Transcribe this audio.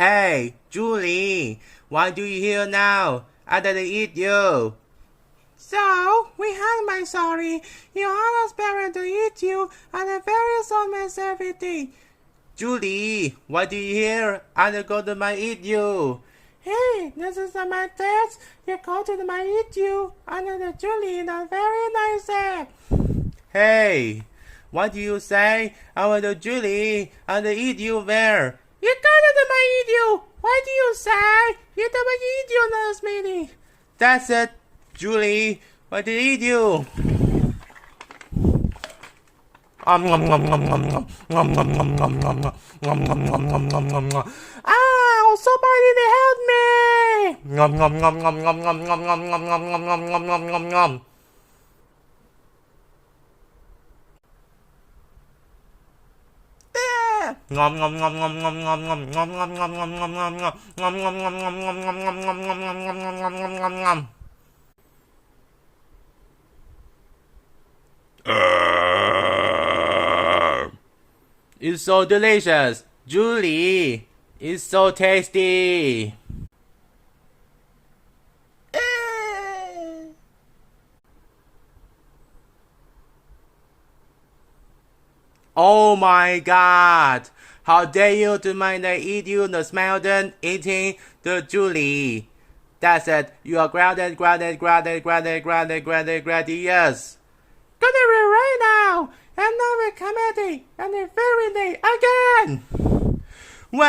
Hey, Julie, why do you here now? I didn't eat you. So, we had my sorry. Your honest parent to eat you, and the very soul mess everything. Julie, why do you here? I'm going to my eat you. Hey, this is my test. You go to my eat you, and the Julie, not very nice app. Hey, what do you say? I want to Julie, and eat you there. You got to my eat you. What do you say? You don't eat you last meeting. That's it, Julie. What did he do? Ah, somebody help me! It's so delicious, Julie. It's so tasty. Oh my God! How dare you to mind I eat you the Smilodon eating the Julie? That's it. You are grounded, yes. Got it right now. And now we're comedy and the very day again. When